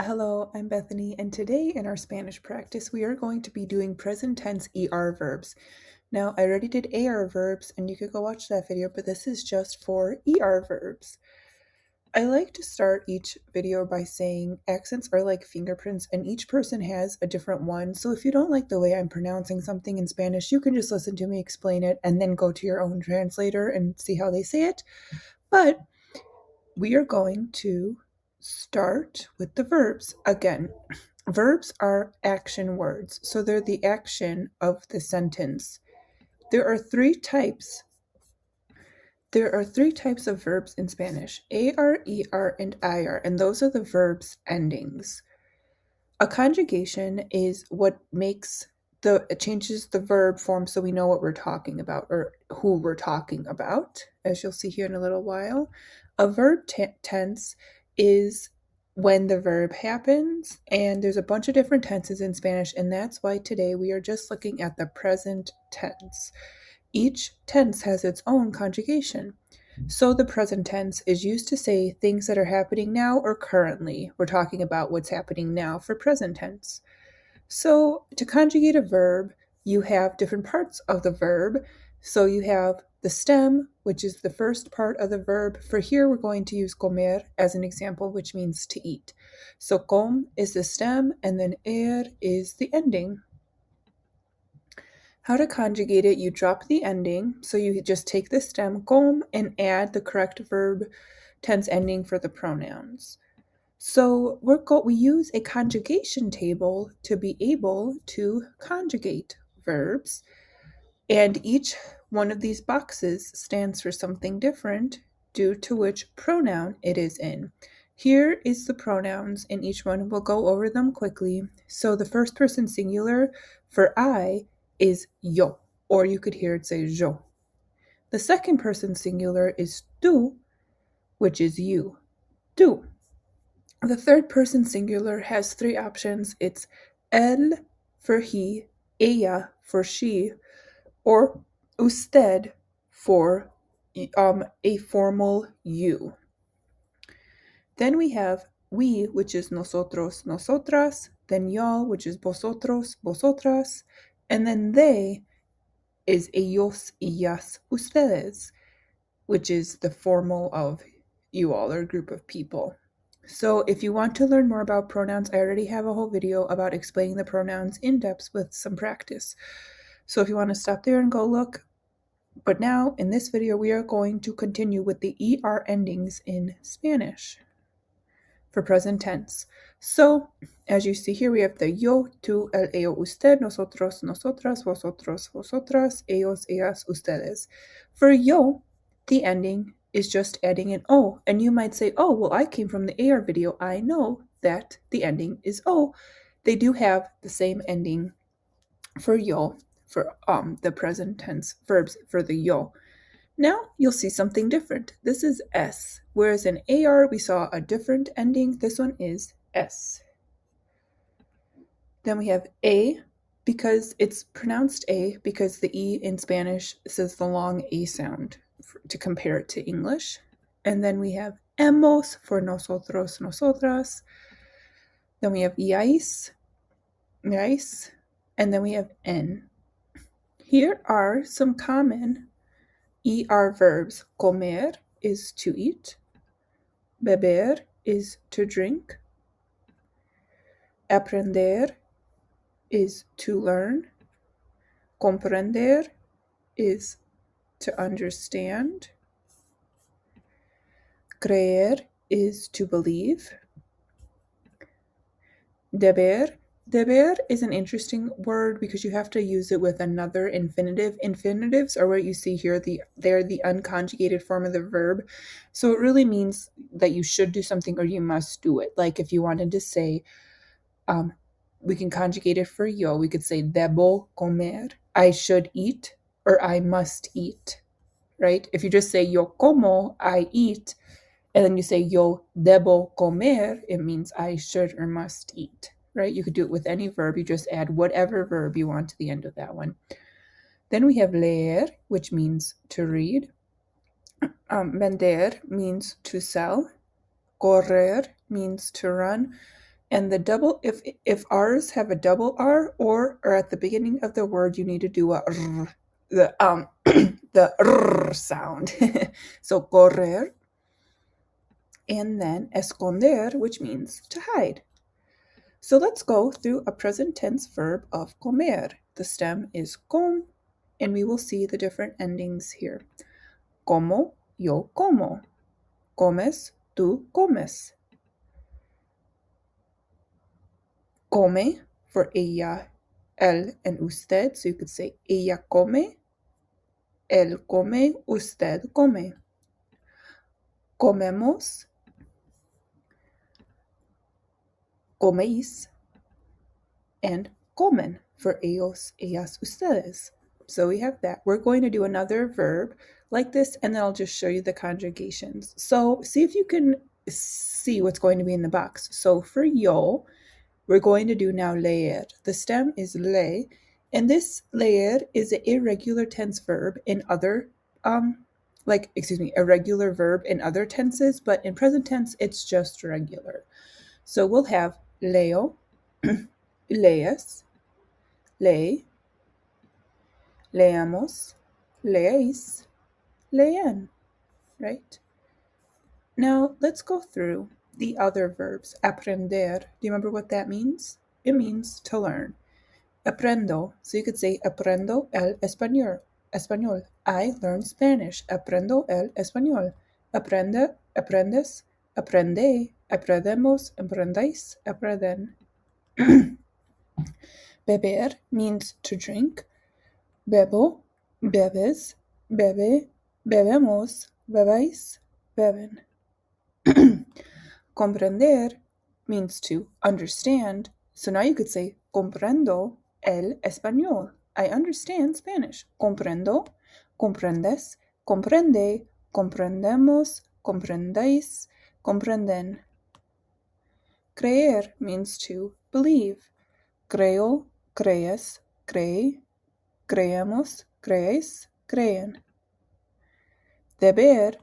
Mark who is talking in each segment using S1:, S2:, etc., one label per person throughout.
S1: Hello, I'm Bethany, and today in our Spanish practice, we are going to be doing present tense ER verbs. Now, I already did AR verbs, and you could go watch that video, but this is just for ER verbs. I like to start each video by saying accents are like fingerprints, and each person has a different one. So if you don't like the way I'm pronouncing something in Spanish, you can just listen to me explain it and then go to your own translator and see how they say it. But we are going to start with the verbs. Again, verbs are action words, so they're the action of the sentence. There are three types. There are three types of verbs in Spanish: AR, ER, and IR, and those are the verbs' endings. A conjugation is what it changes the verb form so we know what we're talking about or who we're talking about, as you'll see here in a little while. A verb tense is when the verb happens, and there's a bunch of different tenses in Spanish, and that's why today we are just looking at the present tense. Each tense has its own conjugation. So the present tense is used to say things that are happening now or currently. We're talking about what's happening now for present tense. So to conjugate a verb, you have different parts of the verb. So you have the stem, which is the first part of the verb. For here, we're going to use comer as an example, which means to eat. So com is the stem, and then is the ending. How to conjugate it: you drop the ending, so you just take the stem com and add the correct verb tense ending for the pronouns. So we use a conjugation table to be able to conjugate verbs, and each one of these boxes stands for something different due to which pronoun it is in. Here is the pronouns in each one. We'll go over them quickly. So the first person singular for I is yo, or you could hear it say yo. The second person singular is tú, which is you, tú. The third person singular has three options. It's él for he, ella for she, or usted for a formal you. Then we have we, which is nosotros, nosotras, then y'all, which is vosotros, vosotras, and then they is ellos, ellas, ustedes, which is the formal of you all, or a group of people. So if you want to learn more about pronouns, I already have a whole video about explaining the pronouns in depth with some practice. So if you want to stop there and go look. But now, in this video, we are going to continue with the ER endings in Spanish for present tense. So, as you see here, we have the yo, tú, el, ello, usted, nosotros, nosotras, vosotros, vosotras, ellos, ellas, ustedes. For yo, the ending is just adding an O. And you might say, oh, well, I came from the AR video. I know that the ending is O. They do have the same ending for yo, for the present tense verbs for the yo. Now you'll see something different. This is S, whereas in AR we saw a different ending. This one is S. Then we have A, because it's pronounced A, because the E in Spanish says the long A sound to compare it to English. And then we have hemos for nosotros, nosotras. Then we have iais, iais, and then we have en. Here are some common ER verbs. Comer is to eat. Beber is to drink. Aprender is to learn. Comprender is to understand. Creer is to believe. Deber is an interesting word because you have to use it with another infinitive. Infinitives are what you see here. They're the unconjugated form of the verb. So it really means that you should do something or you must do it. Like if you wanted to say, we can conjugate it for yo. We could say debo comer, I should eat, or I must eat, right? If you just say yo como, I eat, and then you say yo debo comer, it means I should or must eat, right? You could do it with any verb. You just add whatever verb you want to the end of that one. Then we have leer, which means to read. Vender means to sell. Correr means to run. And the double, if R's have a double R or are at the beginning of the word, you need to do a R, the R sound. So correr, and then esconder, which means to hide. So let's go through a present tense verb of comer. The stem is com, and we will see the different endings here. Como, yo como. Comes, tú comes. Come for ella, él, and usted. So you could say ella come, él come, usted come. Comemos, coméis, and comen for ellos, ellas, ustedes. So we have that. We're going to do another verb like this, and then I'll just show you the conjugations. So see if you can see what's going to be in the box. So for yo, we're going to do now leer. The stem is le, and this leer is an irregular tense verb in other, irregular verb in other tenses, but in present tense, it's just regular. So we'll have leo, lees, lee, leamos, leéis, leen, right? Now let's go through the other verbs. Aprender, do you remember what that means? It means to learn. Aprendo, so you could say aprendo el español. I learn Spanish. Aprendo el español. Aprende, aprendes, aprende, aprendemos, aprendéis, aprenden. Beber means to drink. Bebo, bebes, bebe, bebemos, bebéis, beben. Comprender means to understand. So now you could say comprendo el español. I understand Spanish. Comprendo, comprendes, comprende, comprendemos, comprendéis, comprenden. Creer means to believe. Creo, crees, cree, creemos, creéis, creen. Deber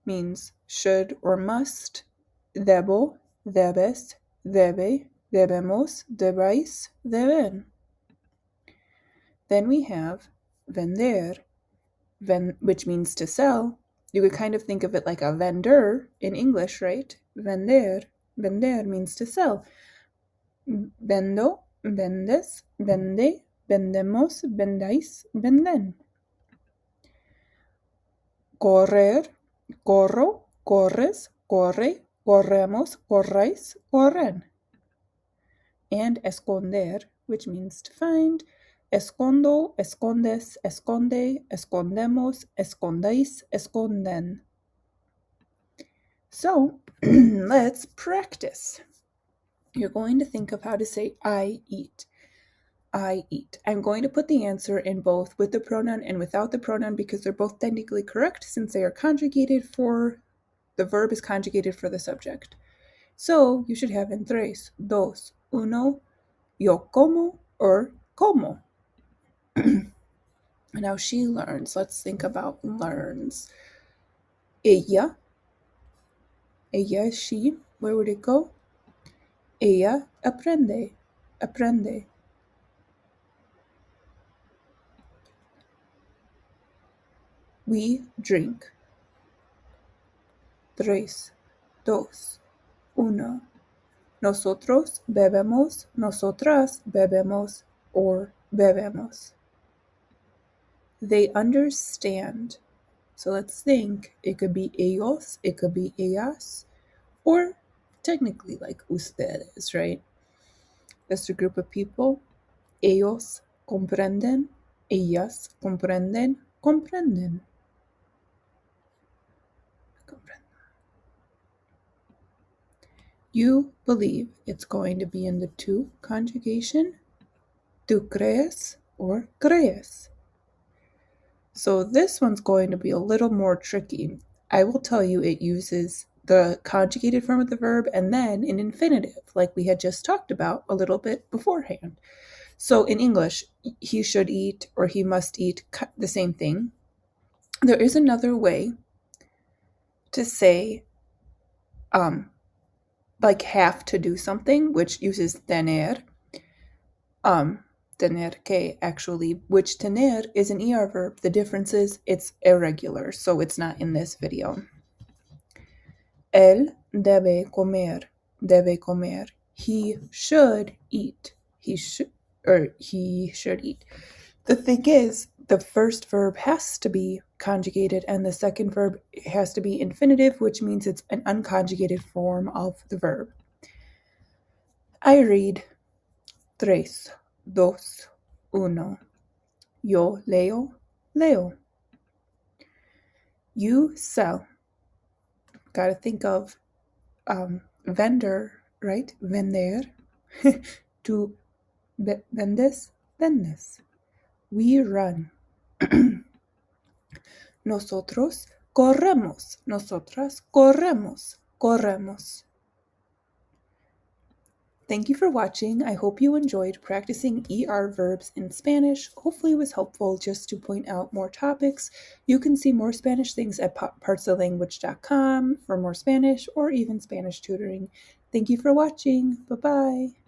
S1: means should or must. Debo, debes, debe, debemos, debéis, deben. Then we have vender, which means to sell. You could kind of think of it like a vendor in English, right? Vender means to sell. Vendo, vendes, vende, vendemos, vendáis, venden. Correr, corro, corres, corre, corremos, corréis, corren. And esconder, which means to find. Escondo, escondes, esconde, escondemos, escondéis, esconden. So let's practice. You're going to think of how to say I eat. I eat. I'm going to put the answer in both with the pronoun and without the pronoun because they're both technically correct since they are conjugated for, the verb is conjugated for the subject. So you should have en tres, dos, uno, yo como or como. Now she learns. Let's think about learns. Ella is she. Where would it go? Ella aprende. We drink. Tres, dos, uno. Nosotros bebemos, nosotras bebemos, or bebemos. They understand. So let's think. It could be ellos, it could be ellas, or technically like ustedes, right? That's a group of people. Ellos comprenden, ellas comprenden, comprenden. You believe it's going to be in the tu conjugation. Tú crees or crees. So this one's going to be a little more tricky. I will tell you it uses the conjugated form of the verb and then an infinitive, like we had just talked about a little bit beforehand. So in English, he should eat or he must eat, the same thing. There is another way to say like have to do something, which uses tener. Tener que actually, which tener is an ER verb. The difference is it's irregular, so it's not in this video. Él debe comer, debe comer. He should eat. He should eat. The thing is, the first verb has to be conjugated and the second verb has to be infinitive, which means it's an unconjugated form of the verb. I read 3, 2, 1. Yo leo, leo. You sell. Gotta think of vendor, right? Vender. Tú vendes, vendes. We run. Nosotros corremos. Nosotras corremos. Corremos. Thank you for watching. I hope you enjoyed practicing ER verbs in Spanish. Hopefully it was helpful just to point out more topics. You can see more Spanish things at partsoflanguage.com for more Spanish or even Spanish tutoring. Thank you for watching. Bye-bye.